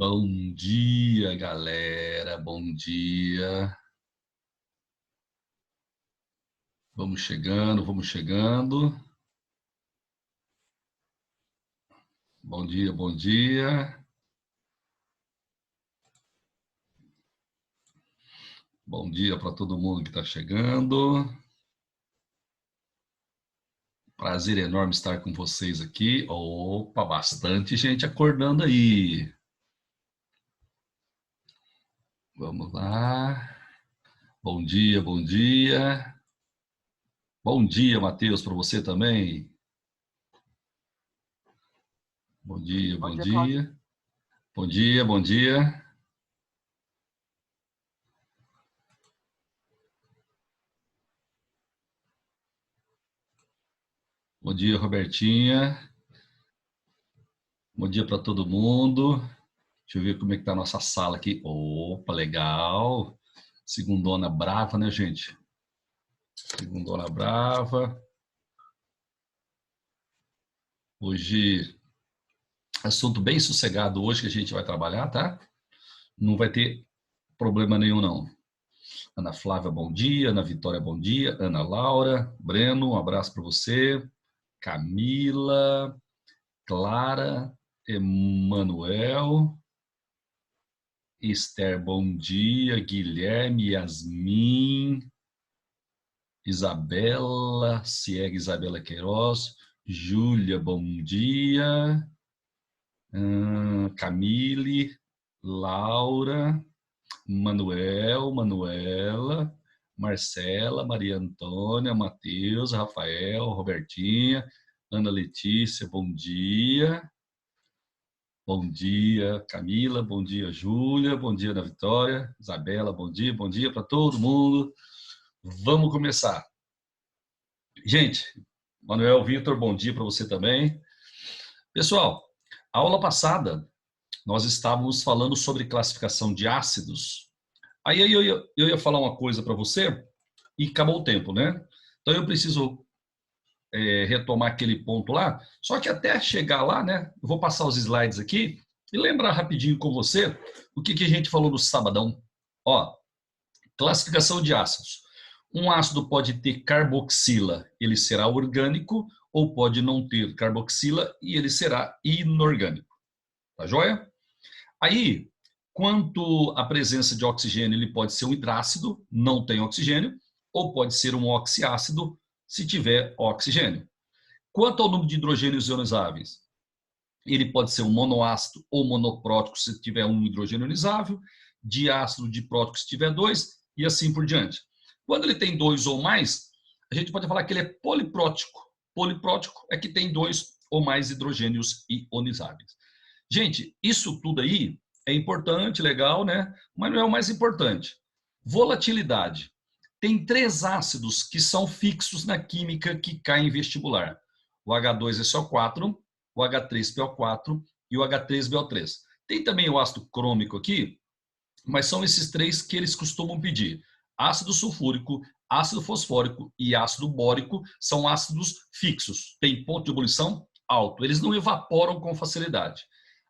Bom dia, galera. Bom dia. Vamos chegando, vamos chegando. Bom dia, bom dia. Bom dia para todo mundo que está chegando. Prazer enorme estar com vocês aqui. Opa, bastante gente acordando aí. Vamos lá. Bom dia, bom dia. Bom dia, Matheus, para você também. Bom dia, bom dia. Bom dia, bom dia. Bom dia, Robertinha. Bom dia para todo mundo. Deixa eu ver como é que tá a nossa sala aqui. Opa, legal. Segundona brava, né, gente? Segundona brava. Hoje, assunto bem sossegado hoje que a gente vai trabalhar, tá? Não vai ter problema nenhum, não. Ana Flávia, bom dia. Ana Vitória, bom dia. Ana Laura, Breno, um abraço para você. Camila, Clara, Emanuel, Esther, bom dia. Guilherme, Yasmin, Isabela, Ciega Isabela Queiroz, Júlia, bom dia. Camille, Laura, Manuel, Manuela, Marcela, Maria Antônia, Matheus, Rafael, Robertinha, Ana Letícia, bom dia. Bom dia, Camila, bom dia, Júlia, bom dia, Ana Vitória, Isabela, bom dia para todo mundo. Vamos começar. Gente, Manuel Vitor, bom dia para você também. Pessoal, a aula passada nós estávamos falando sobre classificação de ácidos. Aí eu ia falar uma coisa para você e acabou o tempo, né? Então eu preciso retomar aquele ponto lá. Só que até chegar lá, né? Eu vou passar os slides aqui e lembrar rapidinho com você o que a gente falou no sabadão. Ó, classificação de ácidos. Um ácido pode ter carboxila, ele será orgânico, ou pode não ter carboxila e ele será inorgânico. Tá joia? Aí, quanto à presença de oxigênio, ele pode ser um hidrácido, não tem oxigênio, ou pode ser um oxiácido, se tiver oxigênio. Quanto ao número de hidrogênios ionizáveis, ele pode ser um monoácido ou monoprótico se tiver um hidrogênio ionizável, diácido, diprótico se tiver dois, e assim por diante. Quando ele tem dois ou mais, a gente pode falar que ele é poliprótico. Poliprótico é que tem dois ou mais hidrogênios ionizáveis. Gente, isso tudo aí é importante, legal, né? Mas não é o mais importante. Volatilidade. Tem três ácidos que são fixos na química que caem em vestibular. O H2SO4, o H3PO4 e o H3BO3. Tem também o ácido crômico aqui, mas são esses três que eles costumam pedir. Ácido sulfúrico, ácido fosfórico e ácido bórico são ácidos fixos. Tem ponto de ebulição alto. Eles não evaporam com facilidade.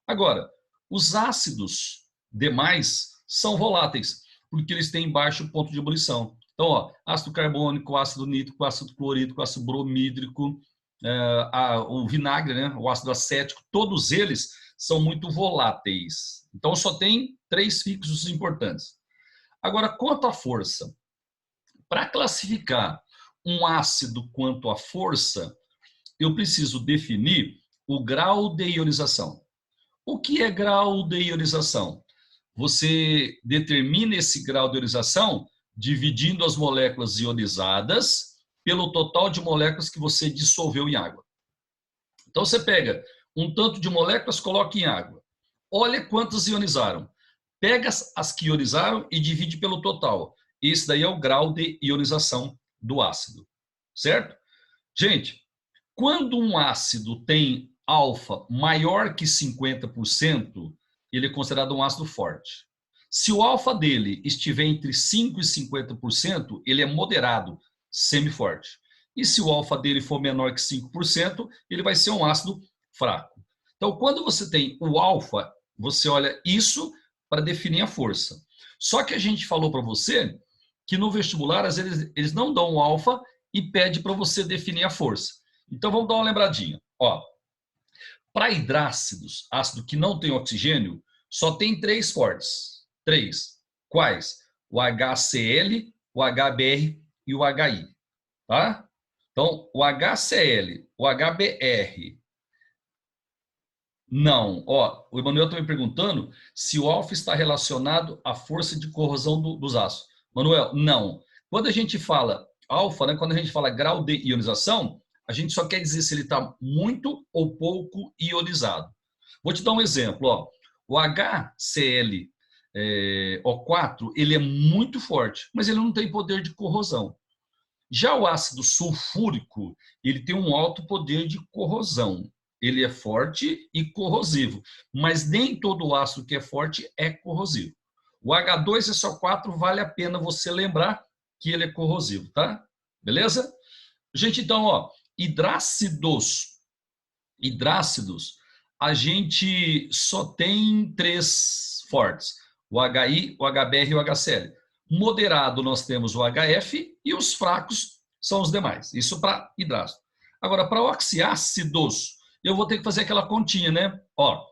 Agora, os ácidos demais são voláteis, porque eles têm baixo ponto de ebulição. Então, ó, ácido carbônico, ácido nítrico, ácido clorídrico, ácido bromídrico, o vinagre, né, o ácido acético, todos eles são muito voláteis. Então, só tem três fixos importantes. Agora, quanto à força, para classificar um ácido quanto à força, eu preciso definir o grau de ionização. O que é grau de ionização? Você determina esse grau de ionização dividindo as moléculas ionizadas pelo total de moléculas que você dissolveu em água. Então você pega um tanto de moléculas, coloca em água. Olha quantas ionizaram. Pega as que ionizaram e divide pelo total. Esse daí é o grau de ionização do ácido. Certo? Gente, quando um ácido tem alfa maior que 50%, ele é considerado um ácido forte. Se o alfa dele estiver entre 5% e 50%, ele é moderado, semiforte. E se o alfa dele for menor que 5%, ele vai ser um ácido fraco. Então, quando você tem o alfa você olha isso para definir a força. Só que a gente falou para você que no vestibular, às vezes, eles não dão o alfa e pede para você definir a força. Então, vamos dar uma lembradinha. Ó, para hidrácidos, ácido que não tem oxigênio, só tem 3 fortes. 3. Quais? O HCl, o HBr e o HI. Tá? Então, o HCl, o HBr, não. Ó, o Emanuel está me perguntando se o alfa está relacionado à força de corrosão dos ácidos. Manuel, não. Quando a gente fala alfa, né, quando a gente fala grau de ionização, a gente só quer dizer se ele está muito ou pouco ionizado. Vou te dar um exemplo. Ó. O HCl O4, ele é muito forte, mas ele não tem poder de corrosão. Já o ácido sulfúrico, ele tem um alto poder de corrosão. Ele é forte e corrosivo, mas nem todo ácido que é forte é corrosivo. O H2SO4 vale a pena você lembrar que ele é corrosivo, tá? Beleza? Gente, então, ó, hidrácidos, a gente só tem 3 fortes: o HI, o HBr e o HCl. Moderado nós temos o HF e os fracos são os demais. Isso para hidrácido. Agora, para oxiácidos, eu vou ter que fazer aquela continha, né? Ó,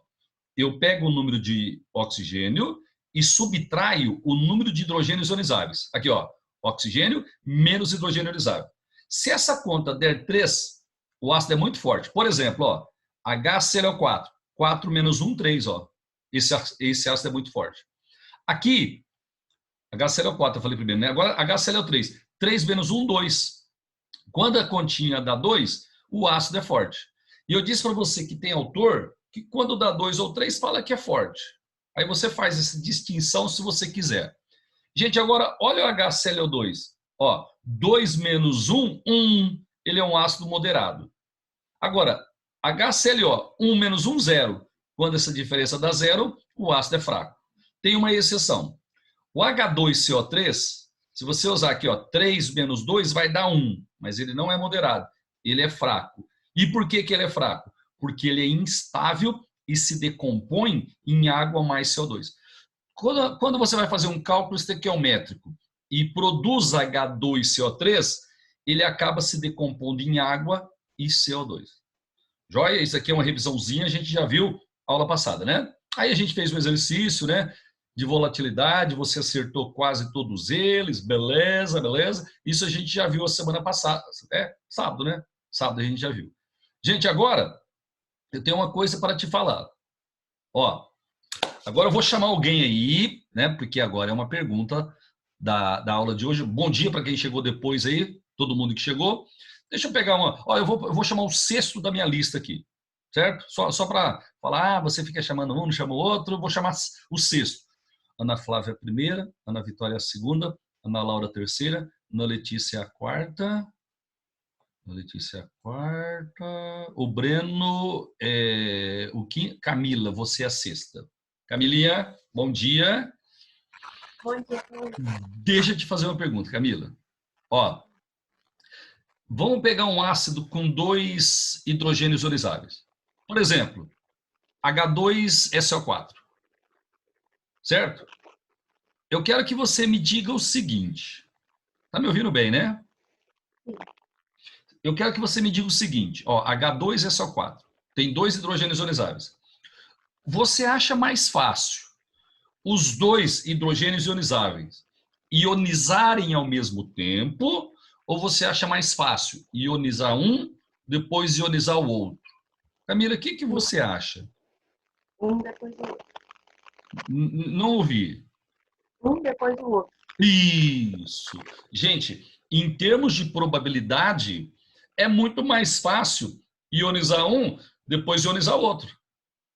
eu pego o número de oxigênio e subtraio o número de hidrogênios ionizáveis. Aqui, ó, oxigênio menos hidrogênio ionizável. Se essa conta der 3, o ácido é muito forte. Por exemplo, ó, HCl4, 4 menos 1, 3, ó. Esse ácido é muito forte. Aqui, HCl4, eu falei primeiro, né? Agora, HCl3, 3 menos 1, 2. Quando a continha dá 2, o ácido é forte. E eu disse para você que tem autor que quando dá 2 ou 3, fala que é forte. Aí você faz essa distinção se você quiser. Gente, agora, olha o HCl2. Ó, 2 menos 1, 1. Ele é um ácido moderado. Agora, HClO, 1 menos 1, 0. Quando essa diferença dá 0, o ácido é fraco. Tem uma exceção. O H2CO3, se você usar aqui, ó, 3 menos 2, vai dar 1. Mas ele não é moderado. Ele é fraco. E por que ele é fraco? Porque ele é instável e se decompõe em água mais CO2. Quando você vai fazer um cálculo estequiométrico e produz H2CO3, ele acaba se decompondo em água e CO2. Joia? Isso aqui é uma revisãozinha, a gente já viu aula passada, né? Aí a gente fez um exercício, né? De volatilidade, você acertou quase todos eles, beleza, beleza. Isso a gente já viu a semana passada, sábado, né? Sábado a gente já viu. Gente, agora eu tenho uma coisa para te falar. Ó, agora eu vou chamar alguém aí, né? Porque agora é uma pergunta da aula de hoje. Bom dia para quem chegou depois aí, todo mundo que chegou. Deixa eu pegar uma. Ó, eu vou chamar o sexto da minha lista aqui, certo? Só para falar, você fica chamando um, não chama o outro, eu vou chamar o sexto. Ana Flávia a primeira, Ana Vitória a segunda, Ana Laura a terceira, Ana Letícia a quarta. O Breno, o quinto. Camila, você é a sexta. Camilinha, bom dia. Bom dia. Deixa eu te fazer uma pergunta, Camila. Ó, vamos pegar um ácido com 2 hidrogênios ionizáveis. Por exemplo, H2SO4. Certo? Eu quero que você me diga o seguinte. Tá me ouvindo bem, né? Sim. Eu quero que você me diga o seguinte. Ó, H2SO4. Tem 2 hidrogênios ionizáveis. Você acha mais fácil os 2 hidrogênios ionizáveis ionizarem ao mesmo tempo, ou você acha mais fácil ionizar um, depois ionizar o outro? Camila, o que você acha? Um depois do outro. Não ouvi. Um depois do outro. Isso. Gente, em termos de probabilidade, é muito mais fácil ionizar um, depois ionizar o outro.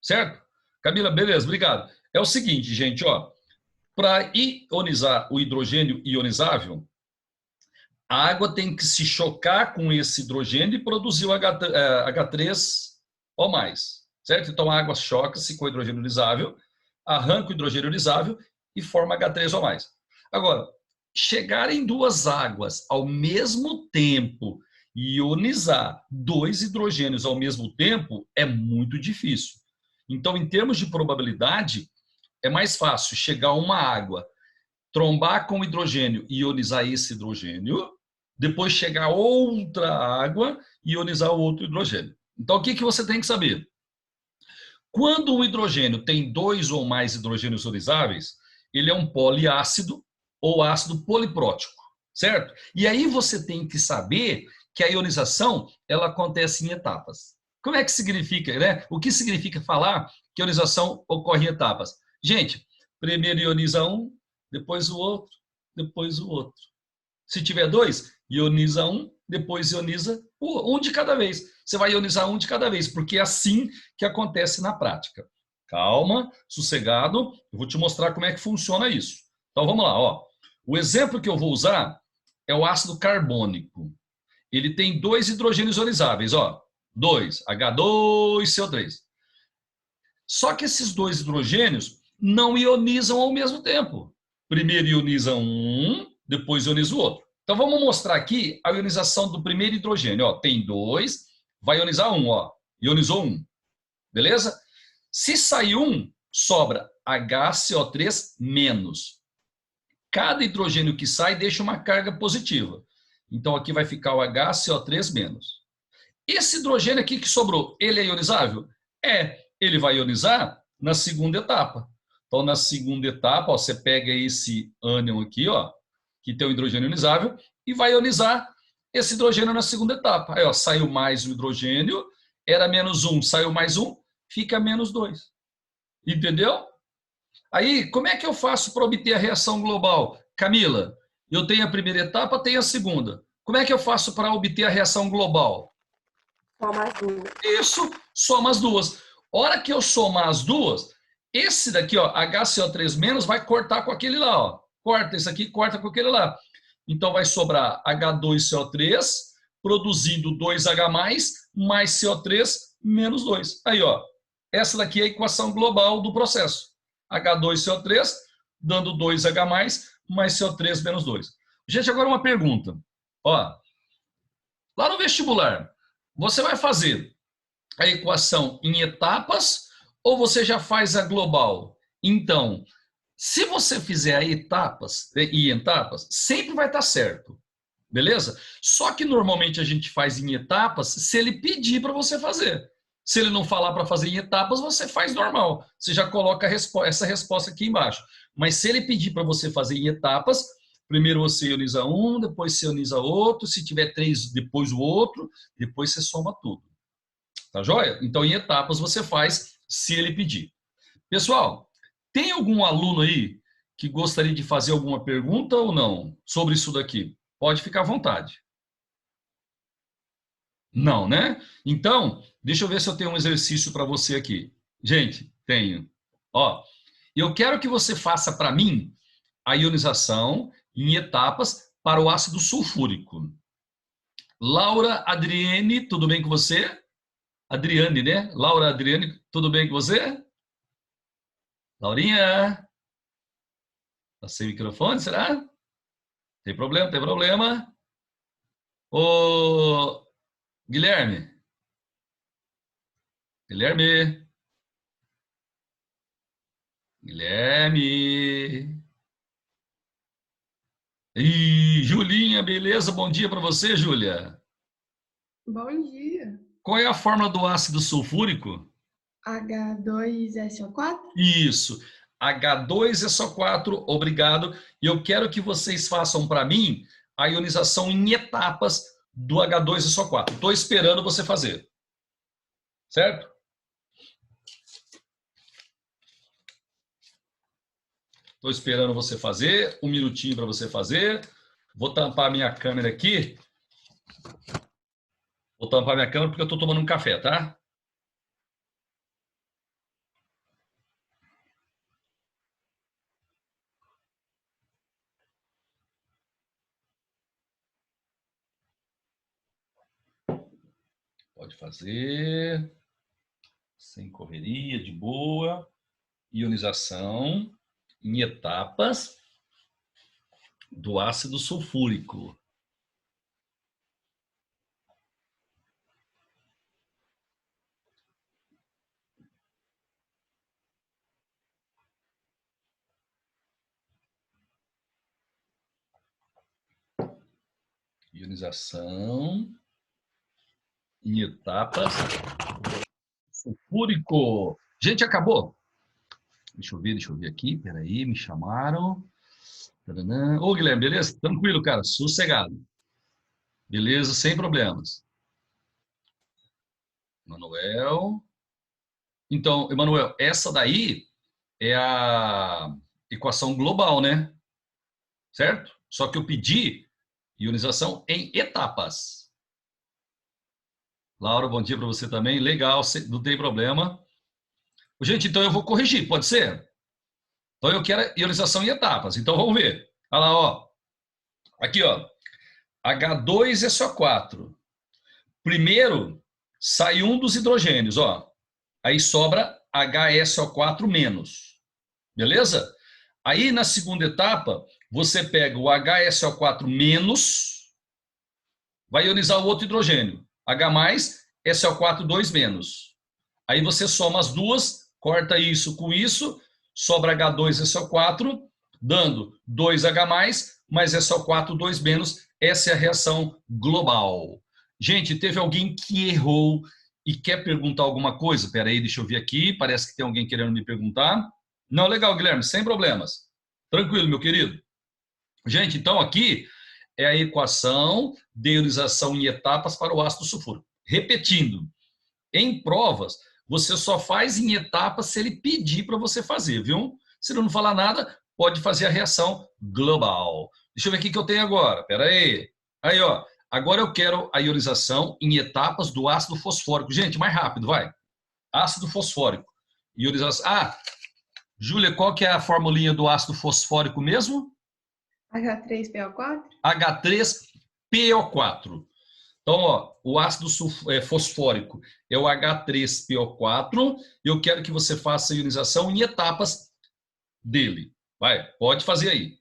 Certo? Camila, beleza, obrigado. É o seguinte, gente, ó. Para ionizar o hidrogênio ionizável, a água tem que se chocar com esse hidrogênio e produzir o H3O+. Certo? Então a água choca-se com o hidrogênio ionizável, arranca o hidrogênio ionizável e forma H3O+. Agora, chegarem 2 águas ao mesmo tempo e ionizar 2 hidrogênios ao mesmo tempo é muito difícil. Então, em termos de probabilidade, é mais fácil chegar uma água, trombar com hidrogênio e ionizar esse hidrogênio, depois chegar outra água e ionizar o outro hidrogênio. Então, o que você tem que saber? Quando um hidrogênio tem 2 ou mais hidrogênios ionizáveis, ele é um poliácido ou ácido poliprótico, certo? E aí você tem que saber que a ionização ela acontece em etapas. Como é que significa, né? O que significa falar que a ionização ocorre em etapas? Gente, primeiro ioniza um, depois o outro, depois o outro. Se tiver 2, ioniza um, depois ioniza um de cada vez. Você vai ionizar um de cada vez, porque é assim que acontece na prática. Calma, sossegado, eu vou te mostrar como é que funciona isso. Então vamos lá, ó. O exemplo que eu vou usar é o ácido carbônico. Ele tem 2 hidrogênios ionizáveis, ó. 2, H2CO3. Só que esses 2 hidrogênios não ionizam ao mesmo tempo. Primeiro ioniza um, depois ioniza o outro. Então vamos mostrar aqui a ionização do primeiro hidrogênio. Ó, tem 2, vai ionizar um, ó. Ionizou um. Beleza? Se sair um, sobra HCO3 menos. Cada hidrogênio que sai deixa uma carga positiva. Então aqui vai ficar o HCO3 menos. Esse hidrogênio aqui que sobrou, ele é ionizável? Ele vai ionizar na segunda etapa. Então, na segunda etapa, ó, você pega esse ânion aqui, ó, que tem o hidrogênio ionizável, e vai ionizar esse hidrogênio na segunda etapa. Aí, ó, saiu mais um hidrogênio, era menos um, saiu mais um, fica menos 2. Entendeu? Aí, como é que eu faço para obter a reação global? Camila, eu tenho a primeira etapa, tenho a segunda. Como é que eu faço para obter a reação global? Soma as duas. Isso, soma as duas. Hora que eu somar as duas, esse daqui, ó, HCO3- vai cortar com aquele lá, ó. Corta esse aqui, corta com aquele lá. Então vai sobrar H2CO3 produzindo 2H+, mais CO3 menos 2. Aí, ó. Essa daqui é a equação global do processo. H2CO3 dando 2H+, mais CO3 menos 2. Gente, agora uma pergunta. Ó, lá no vestibular, você vai fazer a equação em etapas ou você já faz a global? Então, se você fizer a etapas e etapas, sempre vai estar certo. Beleza? Só que normalmente a gente faz em etapas se ele pedir para você fazer. Se ele não falar para fazer em etapas, você faz normal. Você já coloca essa resposta aqui embaixo. Mas se ele pedir para você fazer em etapas, primeiro você ioniza um, depois você ioniza outro, se tiver 3, depois o outro, depois você soma tudo. Tá joia? Então, em etapas você faz se ele pedir. Pessoal, tem algum aluno aí que gostaria de fazer alguma pergunta ou não sobre isso daqui? Pode ficar à vontade. Não, né? Então, deixa eu ver se eu tenho um exercício para você aqui. Gente, tenho. Ó, eu quero que você faça para mim a ionização em etapas para o ácido sulfúrico. Laura Adriane, tudo bem com você? Adriane, né? Laura Adriane, tudo bem com você? Laurinha? Tá sem microfone, será? Tem problema, tem problema. Ô, Guilherme. Guilherme. Guilherme. E Julinha, beleza? Bom dia para você, Júlia. Bom dia. Qual é a fórmula do ácido sulfúrico? H2SO4? Isso. H2SO4, obrigado. E eu quero que vocês façam para mim a ionização em etapas do H2SO4. Estou esperando você fazer. Certo? Estou esperando você fazer. Um minutinho para você fazer. Vou tampar minha câmera aqui. Vou tampar minha câmera porque eu estou tomando um café, tá? Pode fazer. Sem correria, de boa. Ionização em etapas do ácido sulfúrico. Ionização em etapas. Sulfúrico. Gente, acabou. Deixa eu ver aqui. Peraí, me chamaram. Taranã. Ô, Guilherme, beleza? Tranquilo, cara. Sossegado. Beleza, sem problemas. Manuel. Então, Emanuel, essa daí é a equação global, né? Certo? Só que eu pedi ionização em etapas. Laura, bom dia para você também. Legal, não tem problema. Gente, então eu vou corrigir, pode ser? Então eu quero ionização em etapas. Então vamos ver. Olha lá, ó. Aqui, ó. H2SO4. Primeiro sai um dos hidrogênios, ó. Aí sobra HSO4 menos. Beleza? Aí na segunda etapa, você pega o HSO4 menos, vai ionizar o outro hidrogênio. H mais, SO4 2 menos. Aí você soma as duas, corta isso com isso, sobra H2SO4, dando 2H mais SO4 2 menos. Essa é a reação global. Gente, teve alguém que errou e quer perguntar alguma coisa? Espera aí, deixa eu ver aqui. Parece que tem alguém querendo me perguntar. Não, legal, Guilherme, sem problemas. Tranquilo, meu querido. Gente, então aqui é a equação de ionização em etapas para o ácido sulfúrico. Repetindo, em provas, você só faz em etapas se ele pedir para você fazer, viu? Se ele não falar nada, pode fazer a reação global. Deixa eu ver o que eu tenho agora. Espera aí. Aí, ó. Agora eu quero a ionização em etapas do ácido fosfórico. Gente, mais rápido, vai. Ácido fosfórico. Ionização. Ah, Júlia, qual que é a formulinha do ácido fosfórico mesmo? H3PO4? H3PO4. Então, ó, o ácido fosfórico é o H3PO4. Eu quero que você faça a ionização em etapas dele. Vai, pode fazer aí.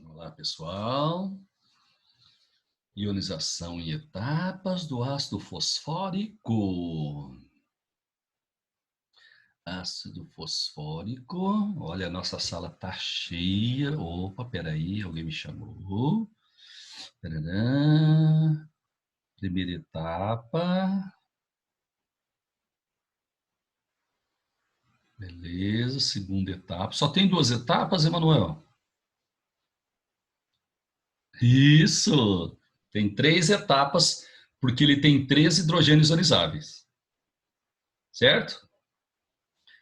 Olá, pessoal. Ionização em etapas do ácido fosfórico. Ácido fosfórico. Olha, a nossa sala tá cheia. Opa, peraí, alguém me chamou. Tarará. Primeira etapa. Beleza, segunda etapa. Só tem 2 etapas, Emanuel? Isso! Tem 3 etapas, porque ele tem 3 hidrogênios ionizáveis. Certo?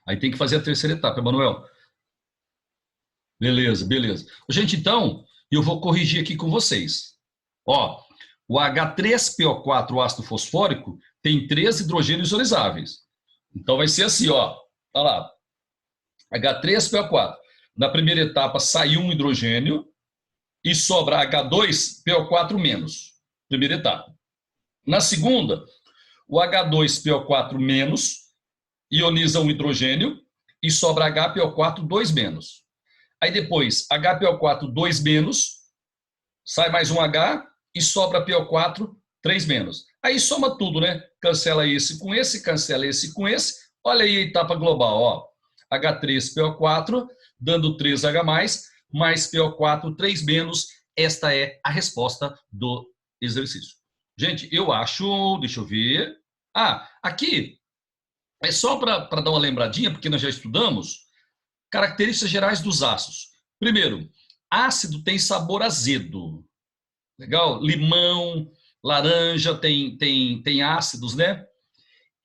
Aí tem que fazer a terceira etapa, Emanuel. Beleza, beleza. Gente, então, eu vou corrigir aqui com vocês. Ó, o H3PO4, o ácido fosfórico, tem 3 hidrogênios ionizáveis. Então vai ser assim, ó. Olha lá. H3PO4. Na primeira etapa sai um hidrogênio e sobra H2PO4 menos. Primeira etapa. Na segunda, o H2PO4 menos ioniza um hidrogênio e sobra HPO4 2 menos. Aí depois, HPO4 2 menos, sai mais um H e sobra PO4 3 menos. Aí soma tudo, né? Cancela esse com esse, cancela esse com esse. Olha aí a etapa global, ó. H3PO4, dando 3H+, mais PO4 3 menos. Esta é a resposta do exercício. Gente, eu acho... Deixa eu ver. Ah, aqui é só para dar uma lembradinha, porque nós já estudamos características gerais dos ácidos. Primeiro, ácido tem sabor azedo. Legal? Limão, laranja tem ácidos, né?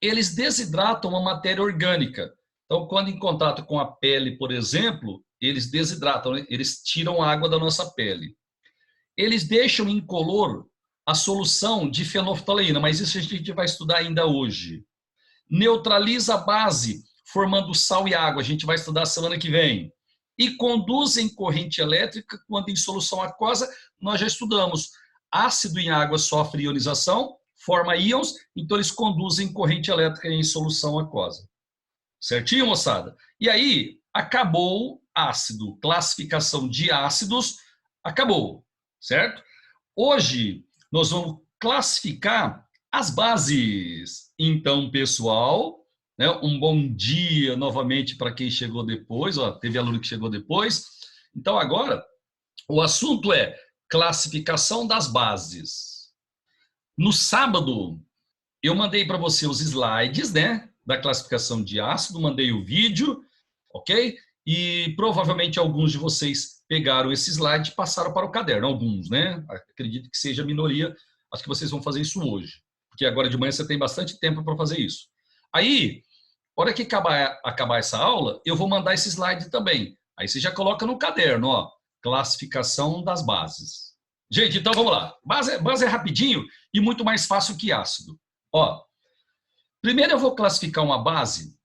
eles desidratam a matéria orgânica. Então, quando em contato com a pele, por exemplo, eles desidratam, né? Eles tiram a água da nossa pele. Eles deixam incolor a solução de fenolftaleína, mas isso a gente vai estudar ainda hoje. Neutraliza a base, formando sal e água, a gente vai estudar semana que vem. E conduzem corrente elétrica quando em solução aquosa, nós já estudamos. Ácido em água sofre ionização, forma íons, então eles conduzem corrente elétrica em solução aquosa. Certinho, moçada? E aí, acabou ácido, classificação de ácidos, acabou, certo? Hoje, nós vamos classificar as bases. Então, pessoal, né, um bom dia novamente para quem chegou depois, ó, teve aluno que chegou depois. Então, agora, o assunto é classificação das bases. No sábado, eu mandei para você os slides, né, da classificação de ácido, mandei o vídeo, ok? E provavelmente alguns de vocês pegaram esse slide e passaram para o caderno, alguns, né? Acredito que seja a minoria, acho que vocês vão fazer isso hoje, porque agora de manhã você tem bastante tempo para fazer isso. Aí, hora que acabar essa aula, eu vou mandar esse slide também. Aí você já coloca no caderno, ó, classificação das bases. Gente, então vamos lá. Base é rapidinho e muito mais fácil que ácido. Ó, primeiro eu vou classificar uma base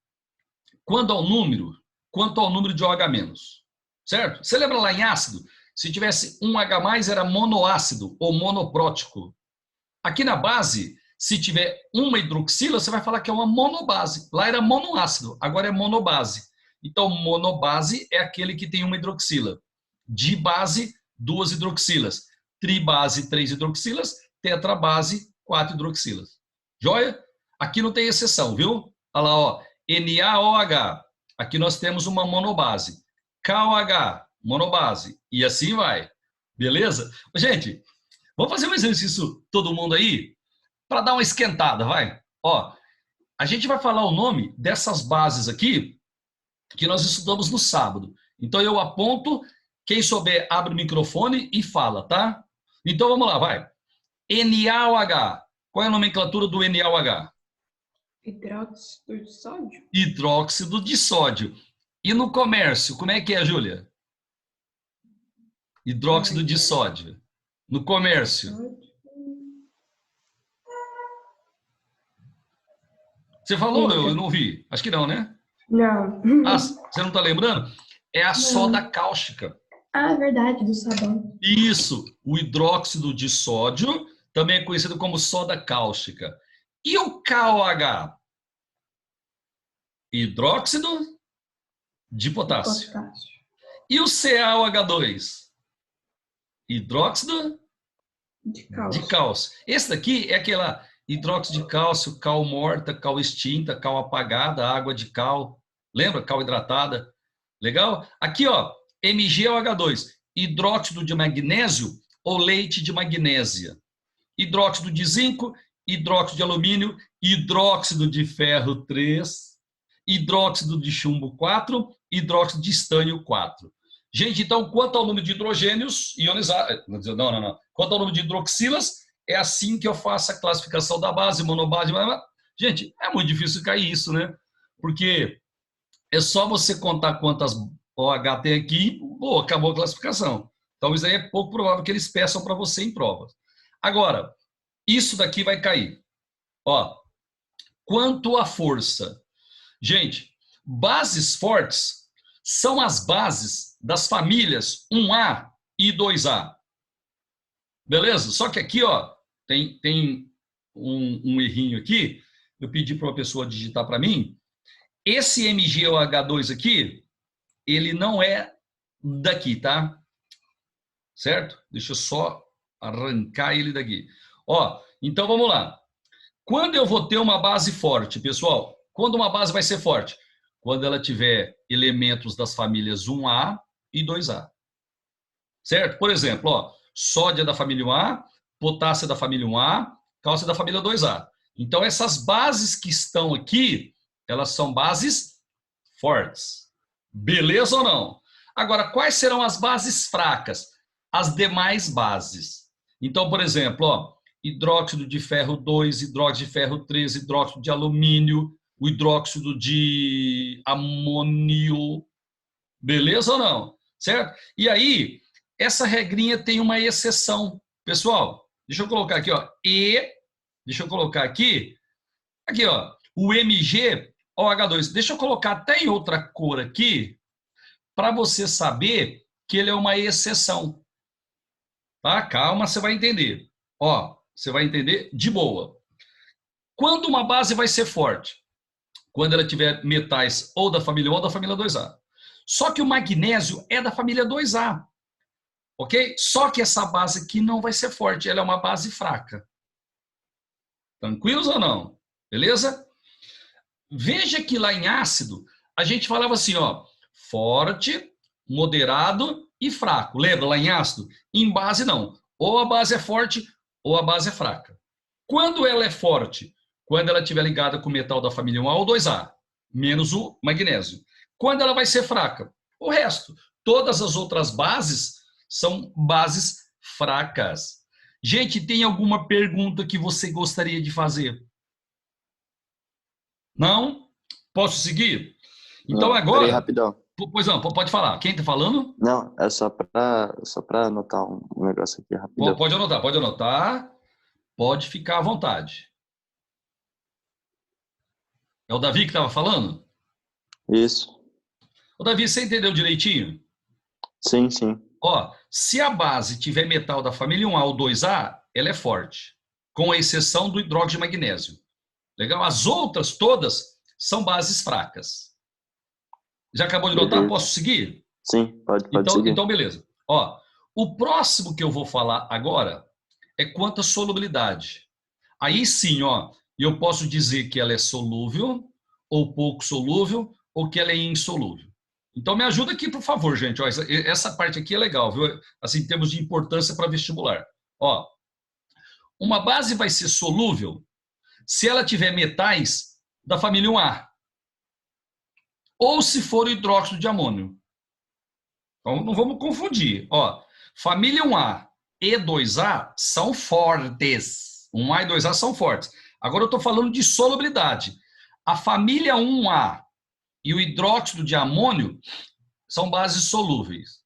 quanto ao número de OH-, certo? Você lembra lá em ácido? Se tivesse um H+, era monoácido ou monoprótico. Aqui na base, se tiver uma hidroxila, você vai falar que é uma monobase. Lá era monoácido, agora é monobase. Então, monobase é aquele que tem uma hidroxila. Dibase, 2 hidroxilas. Tribase, 3 hidroxilas. Tetrabase, 4 hidroxilas. Joia? Aqui não tem exceção, viu? Olha lá, ó. NaOH. Aqui nós temos uma monobase. KOH, monobase. E assim vai. Beleza? Gente, vamos fazer um exercício todo mundo aí? Para dar uma esquentada, vai. Ó, a gente vai falar o nome dessas bases aqui que nós estudamos no sábado. Então eu aponto, quem souber abre o microfone e fala, tá? Então vamos lá, vai. NaOH. Qual é a nomenclatura do NaOH? Hidróxido de sódio? Hidróxido de sódio. E no comércio, como é que é, Júlia? Hidróxido de sódio. No comércio. Você falou? Eu não ouvi. Acho que não, né? Não. Ah, você não está lembrando? É a soda cáustica. Ah, verdade, do sabão. Isso. O hidróxido de sódio também é conhecido como soda cáustica. E o KOH? Hidróxido de potássio. E o CaOH2? Hidróxido de cálcio. Esse daqui é aquela hidróxido de cálcio, cal morta, cal extinta, cal apagada, água de cal. Lembra? Cal hidratada. Legal? Aqui, ó, MgOH2, hidróxido de magnésio ou leite de magnésia. Hidróxido de zinco, hidróxido de alumínio, hidróxido de ferro 3, hidróxido de chumbo 4, hidróxido de estânio 4. Gente, então, quanto ao número de hidrogênios ionizados... Não. Quanto ao número de hidroxilas, é assim que eu faço a classificação da base, monobase... Gente, é muito difícil cair isso, né? Porque é só você contar quantas OH tem aqui e acabou a classificação. Então, isso aí é pouco provável que eles peçam para você em provas. Agora, isso daqui vai cair. Ó, quanto à força. Gente, bases fortes são as bases das famílias 1A e 2A. Beleza? Só que aqui, ó, tem um errinho aqui. Eu pedi para uma pessoa digitar para mim. Esse MgOH2 aqui, ele não é daqui, tá? Certo? Deixa eu só arrancar ele daqui. Ó, então vamos lá. Quando eu vou ter uma base forte, pessoal? Quando uma base vai ser forte? Quando ela tiver elementos das famílias 1A e 2A. Certo? Por exemplo, ó, sódio é da família 1A, potássio é da família 1A, cálcio é da família 2A. Então, essas bases que estão aqui, elas são bases fortes. Beleza ou não? Agora, quais serão as bases fracas? As demais bases. Então, por exemplo, ó, hidróxido de ferro 2, hidróxido de ferro 3, hidróxido de alumínio, o hidróxido de amônio. Beleza ou não? Certo? E aí, essa regrinha tem uma exceção. Pessoal, deixa eu colocar aqui, ó. Deixa eu colocar aqui, ó, o MgOH2. Deixa eu colocar até em outra cor aqui, para você saber que ele é uma exceção. Tá? Calma, você vai entender. Ó, você vai entender de boa. Quando uma base vai ser forte? Quando ela tiver metais ou da família 1 ou da família 2A. Só que o magnésio é da família 2A. Ok? Só que essa base aqui não vai ser forte, ela é uma base fraca. Tranquilos ou não? Beleza? Veja que lá em ácido, a gente falava assim, ó, forte, moderado e fraco. Lembra lá em ácido? Em base não. Ou a base é forte ou a base é fraca. Quando ela é forte? Quando ela estiver ligada com o metal da família 1A ou 2A, menos o magnésio. Quando ela vai ser fraca? O resto. Todas as outras bases são bases fracas. Gente, tem alguma pergunta que você gostaria de fazer? Não? Posso seguir? Então Não, peraí, agora... rapidão. Pois não, pode falar. Quem está falando? Não, é só pra anotar um negócio aqui, rapidão. Pode anotar, pode anotar. Pode ficar à vontade. É o Davi que estava falando? Isso. Ô, Davi, você entendeu direitinho? Sim, sim. Ó, se a base tiver metal da família 1A ou 2A, ela é forte, com a exceção do hidróxido de magnésio. Legal? As outras todas são bases fracas. Já acabou de notar? Beleza. Posso seguir? Sim, pode seguir. Então, beleza. Ó, o próximo que eu vou falar agora é quanto à solubilidade. Aí sim, ó, eu posso dizer que ela é solúvel, ou pouco solúvel, ou que ela é insolúvel. Então me ajuda aqui, por favor, gente. Ó, essa parte aqui é legal, viu? Assim, em termos de importância para vestibular. Ó, uma base vai ser solúvel se ela tiver metais da família 1A. Ou se for o hidróxido de amônio. Então não vamos confundir. Ó, família 1A e 2A são fortes. 1A e 2A são fortes. Agora eu estou falando de solubilidade. A família 1A e o hidróxido de amônio são bases solúveis.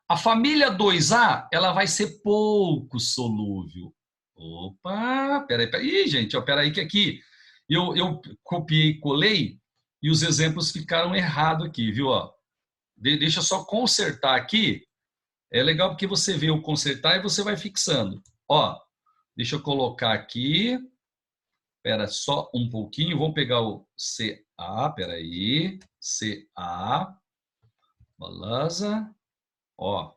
A família 2A, ela vai ser pouco solúvel. Opa, peraí. Ih, gente, peraí que aqui eu copiei e colei e os exemplos ficaram errados aqui, viu? Ó, deixa eu só consertar aqui. É legal porque você vê o consertar e você vai fixando. Ó, deixa eu colocar aqui. Espera só um pouquinho. Vamos pegar o CA. Espera aí. CA. Beleza. Ó.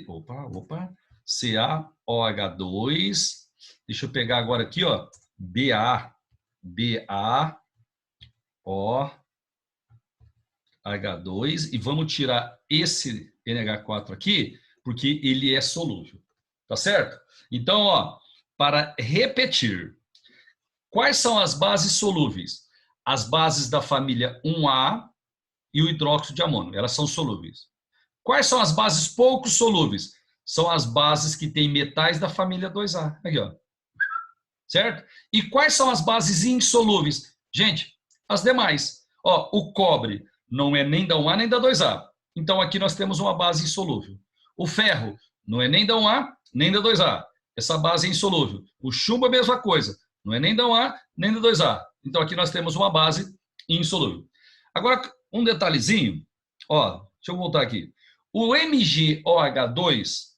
Opa. CaOH2. Deixa eu pegar agora aqui, ó. BaOH2. E vamos tirar esse NH4 aqui, porque ele é solúvel. Tá certo? Então, ó, para repetir, quais são as bases solúveis? As bases da família 1A e o hidróxido de amônio. Elas são solúveis. Quais são as bases pouco solúveis? São as bases que têm metais da família 2A. Aqui, ó. Certo? E quais são as bases insolúveis? Gente, as demais. Ó, o cobre não é nem da 1A nem da 2A. Então, aqui nós temos uma base insolúvel. O ferro não é nem da 1A nem da 2A. Essa base é insolúvel. O chumbo é a mesma coisa. Não é nem da 1A nem da 2A. Então, aqui nós temos uma base insolúvel. Agora, um detalhezinho. Ó, deixa eu voltar aqui. O MgOH2,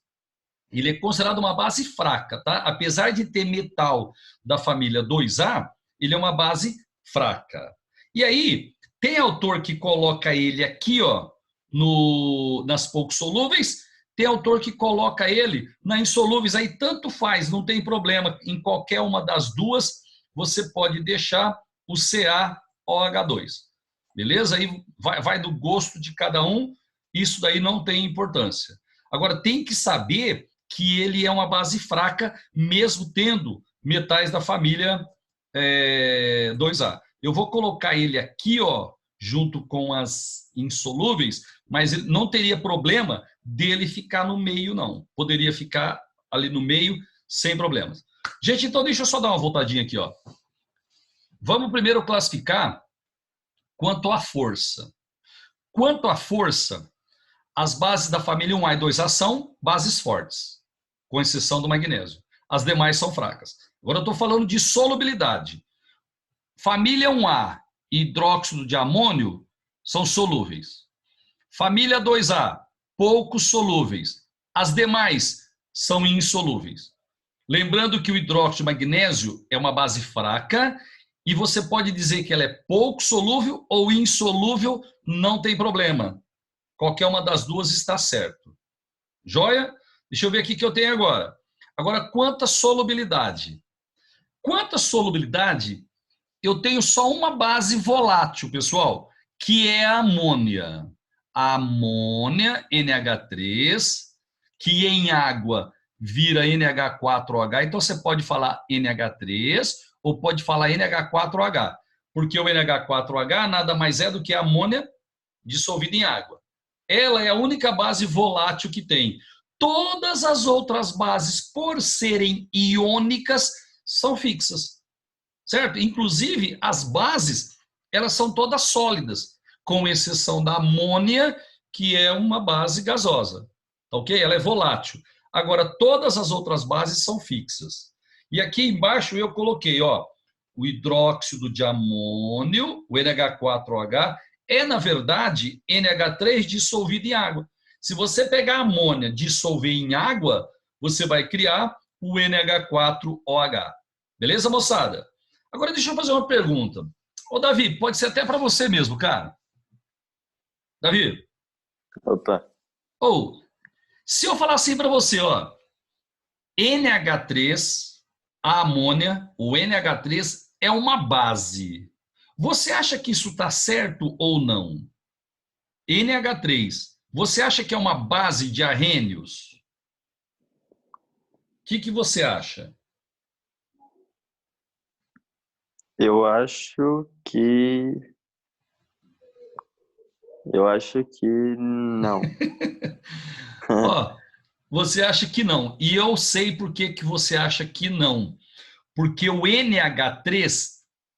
ele é considerado uma base fraca, tá? Apesar de ter metal da família 2A, ele é uma base fraca. E aí, tem autor que coloca ele aqui, ó, nas pouco solúveis, tem autor que coloca ele na insolúveis, aí tanto faz, não tem problema. Em qualquer uma das duas, você pode deixar o CaOH2. Beleza? Aí vai do gosto de cada um, isso daí não tem importância. Agora, tem que saber que ele é uma base fraca, mesmo tendo metais da família 2A. Eu vou colocar ele aqui, ó, junto com as insolúveis, mas não teria problema dele ficar no meio, não. Poderia ficar ali no meio sem problemas. Gente, então deixa eu só dar uma voltadinha aqui, ó. Vamos primeiro classificar quanto à força. Quanto à força, as bases da família 1A e 2A são bases fortes, com exceção do magnésio. As demais são fracas. Agora eu estou falando de solubilidade. Família 1A, hidróxido de amônio, são solúveis. Família 2A, poucos solúveis. As demais são insolúveis. Lembrando que o hidróxido de magnésio é uma base fraca e você pode dizer que ela é pouco solúvel ou insolúvel, não tem problema. Qualquer uma das duas está certo. Joia? Deixa eu ver aqui o que eu tenho agora. Agora, quanto à solubilidade? Quanto à solubilidade, eu tenho só uma base volátil, pessoal, que é a amônia. A amônia, NH3, que em água vira NH4OH. Então, você pode falar NH3 ou pode falar NH4OH, porque o NH4OH nada mais é do que a amônia dissolvida em água. Ela é a única base volátil que tem. Todas as outras bases, por serem iônicas, são fixas, certo? Inclusive, as bases, elas são todas sólidas, com exceção da amônia, que é uma base gasosa, ok? Ela é volátil. Agora, todas as outras bases são fixas. E aqui embaixo eu coloquei, ó, o hidróxido de amônio, o NH4OH, é, na verdade, NH3 dissolvido em água. Se você pegar a amônia, dissolver em água, você vai criar o NH4OH. Beleza, moçada? Agora, deixa eu fazer uma pergunta. Ô, Davi, pode ser até para você mesmo, cara. Davi? Opa. Ou, se eu falar assim para você, ó, NH3, a amônia, o NH3 é uma base. Você acha que isso está certo ou não? NH3, você acha que é uma base de arrênios? O que você acha? Eu acho que não. Ó, você acha que não. E eu sei por que você acha que não. Porque o NH3,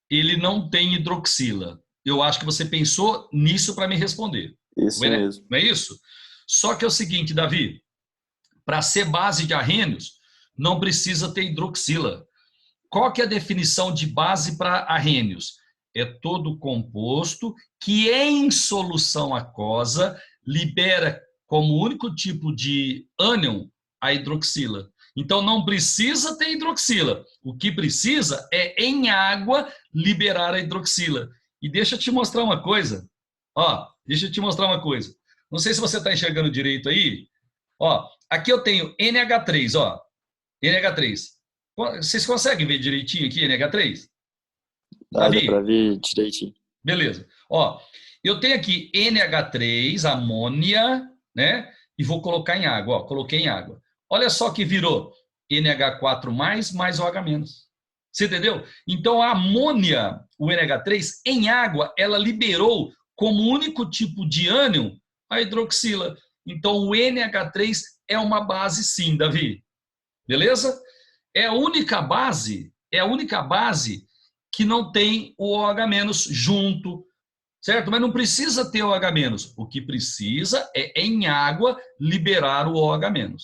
ele não tem hidroxila. Eu acho que você pensou nisso para me responder. Isso mesmo. Não é isso? Só que é o seguinte, Davi, para ser base de arrênios, não precisa ter hidroxila. Qual que é a definição de base para arrênios? É todo composto que em solução aquosa libera como único tipo de ânion a hidroxila. Então não precisa ter hidroxila. O que precisa é em água liberar a hidroxila. E deixa eu te mostrar uma coisa. Ó, deixa eu te mostrar uma coisa. Não sei se você está enxergando direito aí. Ó, aqui eu tenho NH3, ó. NH3. Vocês conseguem ver direitinho aqui NH3? Dá para ver direitinho. Beleza. Ó, eu tenho aqui NH3, amônia, né? E vou colocar em água, ó. Coloquei em água. Olha só que virou NH4 mais OH-. Você entendeu? Então a amônia, o NH3, em água, ela liberou como único tipo de ânion a hidroxila. Então o NH3 é uma base sim, Davi. Beleza? É a única base que não tem o OH- junto, certo? Mas não precisa ter OH-. O que precisa é, em água, liberar o OH-,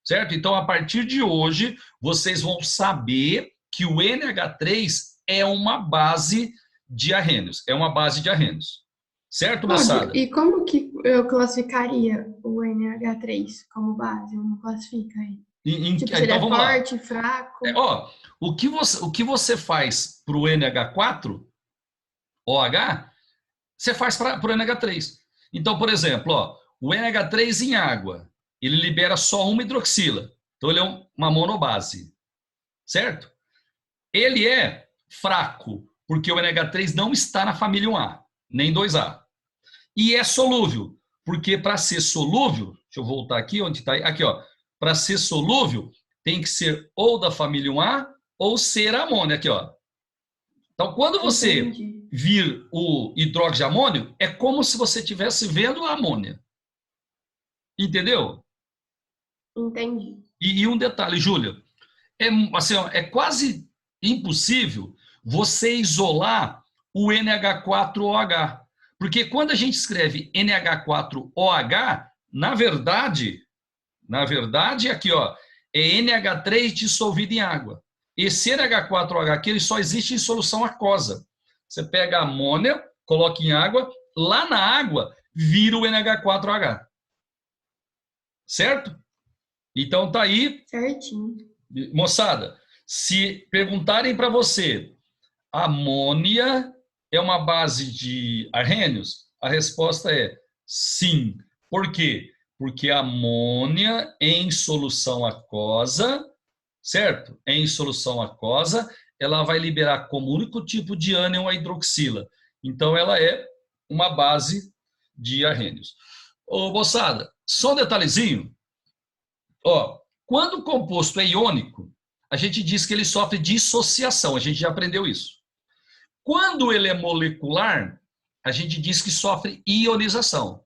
certo? Então, a partir de hoje, vocês vão saber que o NH3 é uma base de arrênios. É uma base de arrênios. Certo, moçada? E como que eu classificaria o NH3 como base? Como classifica aí? Tipo, se ele então, é vamos forte, lá. fraco? Ó, o que você faz para o NH4, OH, você faz para o NH3. Então, por exemplo, ó, o NH3 em água, ele libera só uma hidroxila. Então, ele é uma monobase. Certo? Ele é fraco, porque o NH3 não está na família 1A, nem 2A. E é solúvel, porque para ser solúvel, deixa eu voltar aqui, onde está? Aqui, ó. Para ser solúvel, tem que ser ou da família 1A ou ser amônia, aqui, ó. Então, quando você vir o hidróxido de amônio, é como se você estivesse vendo a amônia. Entendeu? Entendi. E um detalhe, Júlia. assim, ó, é quase impossível você isolar o NH4OH. Porque quando a gente escreve NH4OH, na verdade, aqui, ó, é NH3 dissolvido em água. Esse NH4OH aqui, ele só existe em solução aquosa. Você pega a amônia, coloca em água, lá na água vira o NH4OH. Certo? Então tá aí. Certinho. Moçada, se perguntarem para você, amônia é uma base de arrênios? A resposta é sim. Por quê? Porque a amônia em solução aquosa, certo? Em solução aquosa, ela vai liberar como único tipo de ânion a hidroxila. Então, ela é uma base de arrênios. Ô, moçada, só um detalhezinho. Ó, quando o composto é iônico, a gente diz que ele sofre dissociação. A gente já aprendeu isso. Quando ele é molecular, a gente diz que sofre ionização.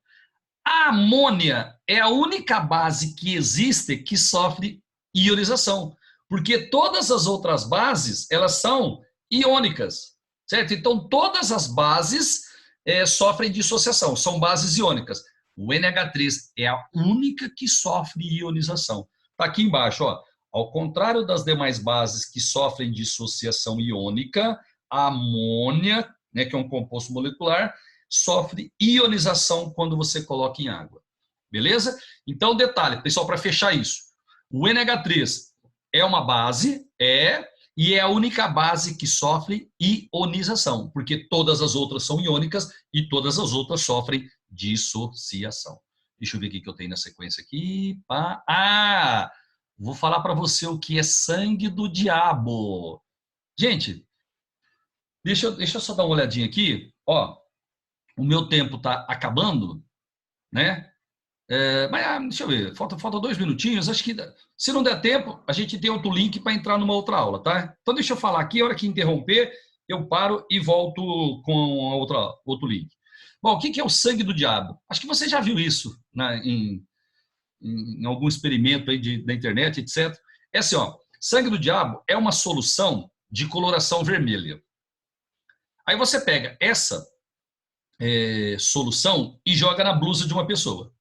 A amônia é a única base que existe que sofre ionização, porque todas as outras bases, elas são iônicas, certo? Então, todas as bases sofrem dissociação, são bases iônicas. O NH3 é a única que sofre ionização. Está aqui embaixo, ó. Ao contrário das demais bases que sofrem dissociação iônica, a amônia, né, que é um composto molecular, sofre ionização quando você coloca em água. Beleza? Então, detalhe, pessoal, para fechar isso. O NH3 é uma base, e é a única base que sofre ionização, porque todas as outras são iônicas e todas as outras sofrem dissociação. Deixa eu ver o que eu tenho na sequência aqui. Vou falar para você o que é sangue do diabo. Gente, deixa eu só dar uma olhadinha aqui. Ó, o meu tempo está acabando, né? Mas deixa eu ver, falta 2 minutinhos. Acho que se não der tempo, a gente tem outro link para entrar numa outra aula, tá? Então deixa eu falar aqui, a hora que interromper, eu paro e volto com outro link. Bom, o que é o sangue do diabo? Acho que você já viu isso, né, em algum experimento aí da internet, etc. É assim, ó, sangue do diabo é uma solução de coloração vermelha. Aí você pega essa solução e joga na blusa de uma pessoa.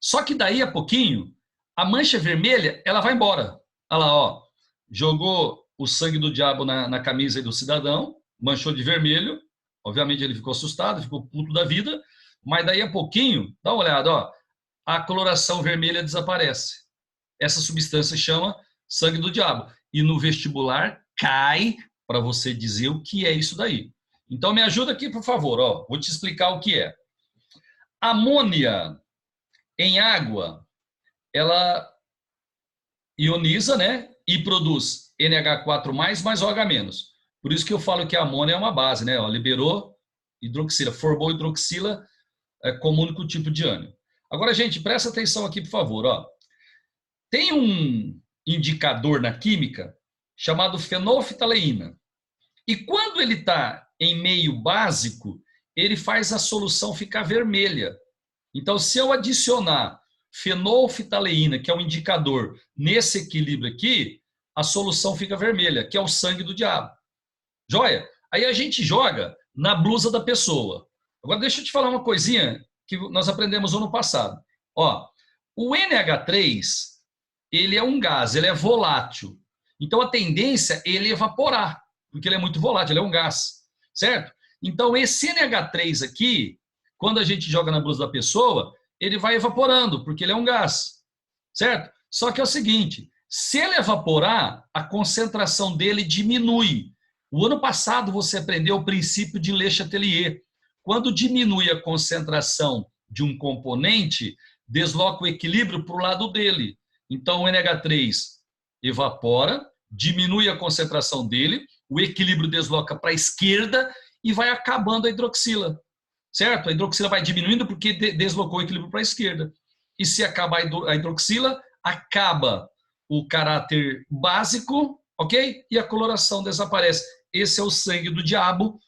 Só que daí a pouquinho, a mancha vermelha, ela vai embora. Olha lá, ó, jogou o sangue do diabo na camisa do cidadão, manchou de vermelho, obviamente ele ficou assustado, ficou puto da vida, mas daí a pouquinho, dá uma olhada, ó, a coloração vermelha desaparece. Essa substância chama sangue do diabo. E no vestibular cai para você dizer o que é isso daí. Então me ajuda aqui, por favor, ó, vou te explicar o que é. Amônia em água, ela ioniza, né? E produz NH4+, mais OH-. Por isso que eu falo que a amônia é uma base, né? Ó, liberou hidroxila, formou hidroxila como único tipo de ânion. Agora, gente, presta atenção aqui, por favor. Ó. Tem um indicador na química chamado fenolftaleína. E quando ele está em meio básico, ele faz a solução ficar vermelha. Então, se eu adicionar fenolftaleína, que é um indicador, nesse equilíbrio aqui, a solução fica vermelha, que é o sangue do diabo. Joia? Aí a gente joga na blusa da pessoa. Agora, deixa eu te falar uma coisinha que nós aprendemos ano passado. Ó, o NH3, ele é um gás, ele é volátil. Então, a tendência é ele evaporar, porque ele é muito volátil, ele é um gás, certo? Então, esse NH3 aqui, quando a gente joga na blusa da pessoa, ele vai evaporando, porque ele é um gás, certo? Só que é o seguinte, se ele evaporar, a concentração dele diminui. O ano passado você aprendeu o princípio de Le Chatelier. Quando diminui a concentração de um componente, desloca o equilíbrio para o lado dele. Então, o NH3 evapora, diminui a concentração dele, o equilíbrio desloca para a esquerda e vai acabando a hidroxila. Certo? A hidroxila vai diminuindo porque deslocou o equilíbrio para a esquerda. E se acaba a hidroxila, acaba o caráter básico, ok? E a coloração desaparece. Esse é o sangue do diabo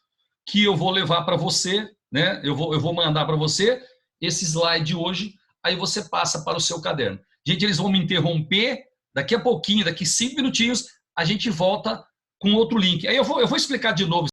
que eu vou levar para você, né? Eu vou mandar para você esse slide hoje, aí você passa para o seu caderno. Gente, eles vão me interromper Daqui a pouquinho, daqui 5 minutinhos, a gente volta com outro link. Aí eu vou explicar de novo